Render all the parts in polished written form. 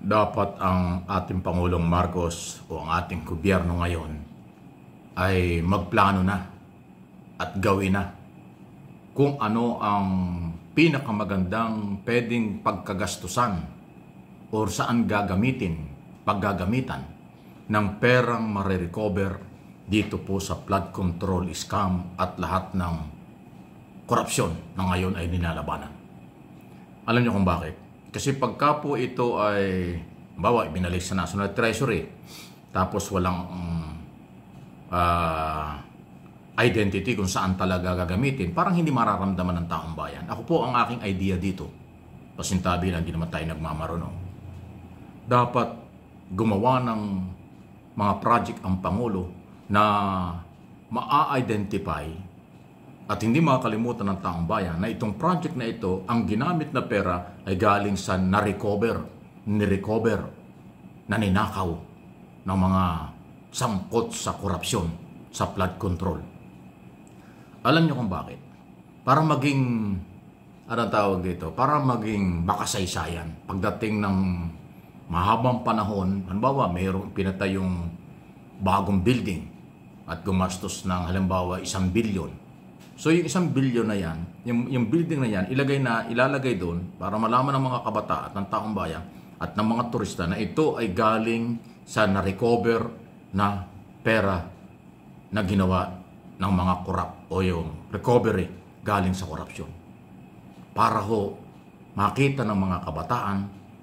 Dapat ang ating Pangulong Marcos o ang ating gobyerno ngayon ay magplano na at gawin na kung ano ang pinakamagandang pwedeng pagkagastusan o saan paggagamitan ng perang marirecover dito po sa flood control scam at lahat ng korupsyon na ngayon ay ninalabanan. Alam niyo kung bakit? Kasi pagka po ito ay, bawa, ibinalik sa National Treasury, tapos walang identity kung saan talaga gagamitin, parang hindi mararamdaman ng taong bayan. Ako po ang aking idea dito. Pasintabi lang, hindi naman tayo nagmamarunong. Dapat gumawa ng mga project ang Pangulo na maa-identify at hindi makakalimutan ng taong bayan na itong project na ito, ang ginamit na pera ay galing sa nirecover, na ninakaw ng mga sangkot sa korupsyon, sa flood control. Alam niyo kung bakit? Para maging, anong tawag dito? Para maging makasaysayan. Pagdating ng mahabang panahon, halimbawa mayroong pinatay yung bagong building at gumastos ng halimbawa 1 billion. So yung 1 billion na yan, yung building na yan, ilalagay doon para malaman ng mga kabataan at ng taong bayan at ng mga turista na ito ay galing sa na-recover na pera na ginawa ng mga korap o yung recovery galing sa korupsyon. Para ho makita ng mga kabataan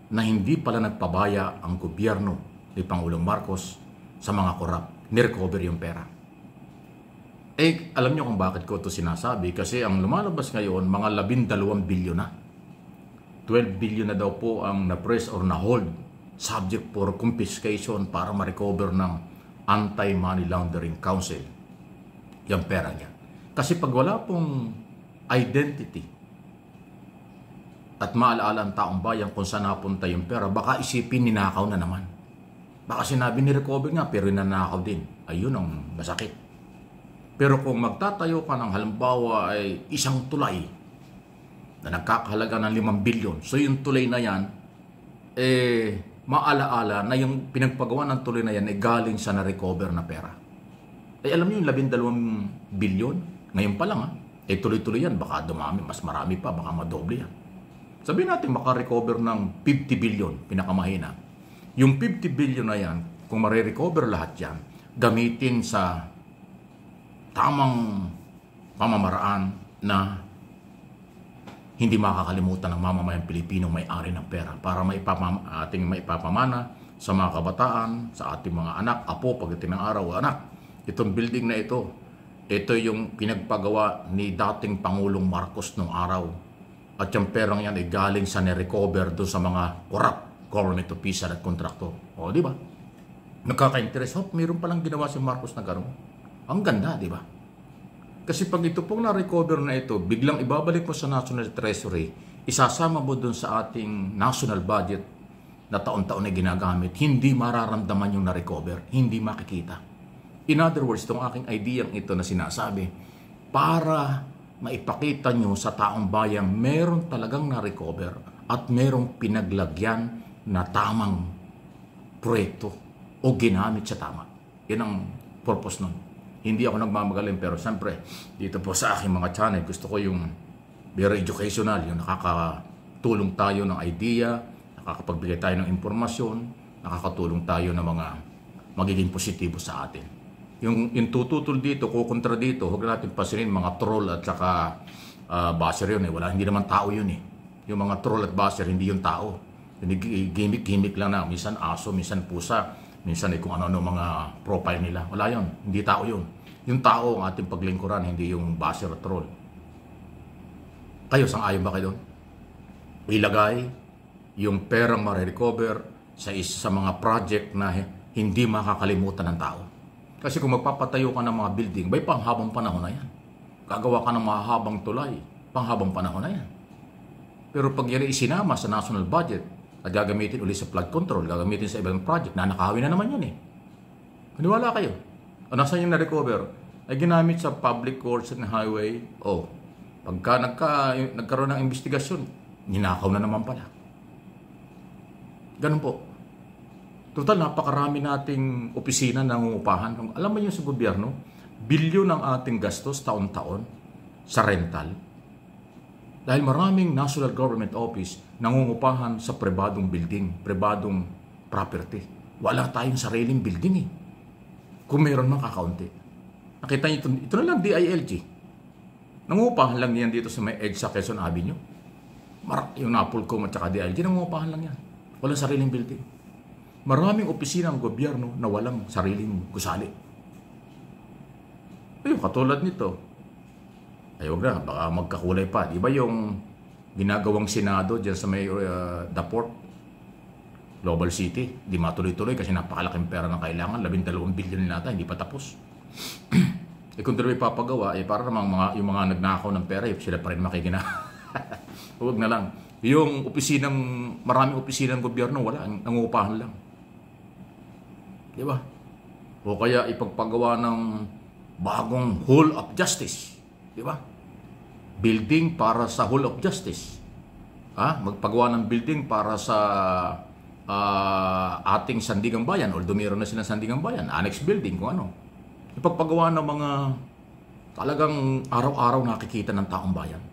na hindi pala nagpabaya ang gobyerno ni Pangulong Marcos sa mga korap, ni-recover yung pera. Alam niyo kung bakit ko ito sinasabi? Kasi ang lumalabas ngayon, mga 12 bilyon na. 12 billion na daw po ang na-press or na-hold subject for confiscation para ma-recover ng Anti-Money Laundering Council. Yung pera niya. Kasi pag wala pong identity at maalaala ang taong bayan kung saan napunta yung pera, baka isipin ninakaw na naman. Baka sinabi ni-recover nga pero nanakaw din. Ayun ang masakit. Pero kung magtatayo ka ng halimbawa ay isang tulay na nagkakahalaga ng 5 bilyon, so yung tulay na yan, maalaala na yung pinagpagawa ng tulay na yan ay galing sa na-recover na pera. Alam niyo yung 12 bilyon, ngayon pa lang tuloy-tuloy yan, baka dumami, mas marami pa, baka madoble yan. Sabihin natin makarecover ng 50 bilyon, pinakamahina. Yung 50 bilyon na yan, kung marirecover lahat yan, gamitin sa tamang pamamaraan na hindi makakalimutan ng mamamayang Pilipino may-ari ng pera para ating maipapamana sa mga kabataan, sa ating mga anak, apo, pagdating ng araw, anak. Itong building na ito yung pinagpagawa ni dating Pangulong Marcos nung araw. At yung perang yan ay galing sa ni-recover doon sa mga corrupt government official at kontraktor. O, di ba? Nagkaka-interest. Mayroon palang ginawa si Marcos na gano'n. Ang ganda, di ba? Kasi pag ito pong na-recover na ito, biglang ibabalik mo sa National Treasury, isasama mo doon sa ating national budget na taon-taon na ginagamit, hindi mararamdaman yung na-recover, hindi makikita. In other words, itong aking idea ito na sinasabi, para maipakita nyo sa taong bayan, meron talagang na-recover at merong pinaglagyan na tamang proyekto o ginamit sa tama. Yan ang purpose nun. Hindi ako nagmamagaling pero siyempre dito po sa aking mga channel gusto ko yung very educational, yung nakakatulong tayo ng idea, nakakapagbigay tayo ng impormasyon, nakakatulong tayo ng mga magiging positibo sa atin. Yung tututol dito, kukontra dito, huwag natin pasinin mga troll at saka basher yun. Hindi naman tao yun eh. Yung mga troll at basher, hindi yung tao. Gimmick lang na, minsan aso, minsan pusa, minsan kung ano-ano mga profile nila. Wala yun. Hindi tao yun. Yung tao ang ating paglingkuran, hindi yung basher at troll. Kayo, sang-ayon ba kayo doon? Ilagay yung perang marirecover sa isa sa mga project na hindi makakalimutan ng tao. Kasi kung magpapatayo ka ng mga building, may panghabang panahon na yan. Gagawa ka ng mahabang tulay, panghabang panahon na yan. Pero pag yan isinama sa national budget, at gagamitin ulit sa flood control, gagamitin sa ibang project, nanakawin na naman yun eh. Maniwala kayo. O nasa yung na-recover, ay ginamit sa public courts and highway, pagka nagkaroon ng investigasyon, ninakaw na naman pala. Ganun po. Total, napakarami nating opisina na nangungupahan. Alam mo yun sa gobyerno, bilyon ang ating gastos taon-taon sa rental. Dahil maraming national government office nangungupahan sa pribadong building, pribadong property. Wala tayong sariling building eh. Kung meron man kakaunti. Nakita niyo ito na lang DILG. Nangungupahan lang yan dito sa may edge sa Quezon Avenue. Yung Napolcom at saka DILG, nangungupahan lang yan. Walang sariling building. Maraming opisina ng gobyerno na walang sariling gusali. Ayun, katulad nito. Ay, huwag na, baka magkakulay pa. Di ba yung ginagawang Senado dyan sa may The Port, Global City, di matuloy-tuloy kasi napakalaking pera na kailangan. 12 billion nata, hindi pa tapos. Kung tuloy papagawa, para namang yung mga nagnakaw ng pera, sila pa rin makikina. Huwag na lang. Yung maraming opisina ng gobyerno, wala, nangungupahan lang. Di ba? O kaya ipagpagawa ng bagong Hall of Justice. Di ba? Building para sa Hall of Justice. Magpagawa ng building para sa ating Sandigang Bayan, although meron na silang Sandigang Bayan, annex building, kung ano. Ipagpagawa ng mga talagang araw-araw nakikita ng taong bayan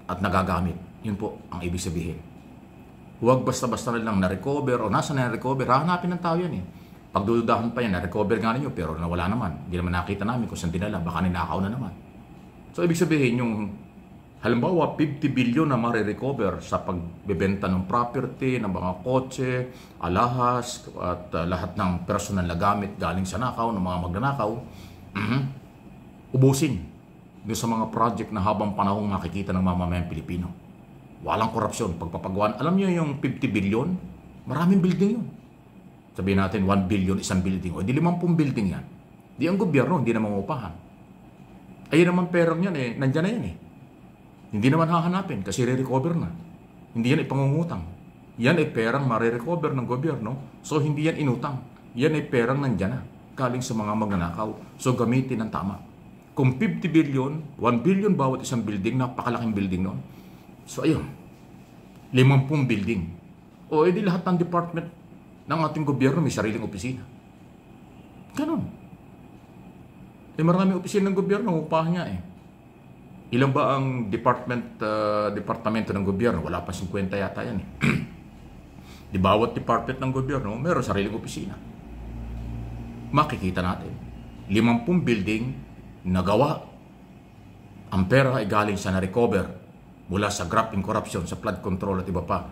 at nagagamit. Yun po ang ibig sabihin. Huwag basta-basta na lang na-recover o nasa na-recover, hahanapin ng tao yan eh. Pagdududahan pa yan, na-recover nga ninyo pero nawala naman. Hindi naman nakita namin kung saan dinala, baka ninakaw na naman. So ibig sabihin yung halimbawa 50 billion na marirecover sa pagbebenta ng property, ng mga kotse, alahas at lahat ng personal na gamit galing sa nakaw, ng mga magnanakaw, ubusin doon sa mga project na habang panahong makikita ng mamamayang Pilipino. Walang korupsyon, pagpapagawan. Alam niyo yung 50 billion, maraming building yun. Sabihin natin 1 billion, isang building. O di 50 building yan. Di ang gobyerno, hindi na mangupahan. Ayun naman perang yan eh, nandyan na yan eh. Hindi naman hahanapin kasi re-recover na. Hindi yan ipangungutang. Yan ay perang marirecover ng gobyerno, so hindi yan inutang. Yan ay perang nandyan na, galing sa mga magnanakaw. So gamitin ng tama. Kung 50 billion, 1 billion bawat isang building, napakalaking building noon. So ayun, 50 building. O edi lahat ng department ng ating gobyerno may sariling opisina. Ganun. Maraming opisina ng gobyerno, upahan niya eh. Ilan ba ang departamento ng gobyerno? Wala pa 50 yata yan eh. Di bawat department ng gobyerno, meron sariling opisina. Makikita natin, 50 building nagawa. Ang pera ay galing sa na-recover mula sa graft and corruption, sa flood control at iba pa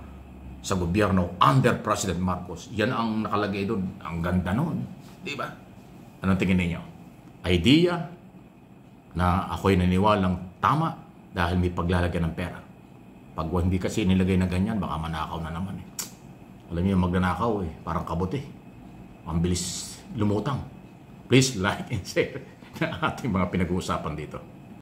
sa gobyerno under President Marcos. Yan ang nakalagay doon. Ang ganda noon. Di ba? Anong tingin ninyo? Idea na ako'y naniwalang tama dahil may paglalagyan ng pera. Pag hindi kasi nilagay na ganyan, baka manakaw na naman eh. Alam niyo, magnanakaw eh, parang kabuti. Ang bilis lumutang. Please like and share na ating mga pinag-uusapan dito.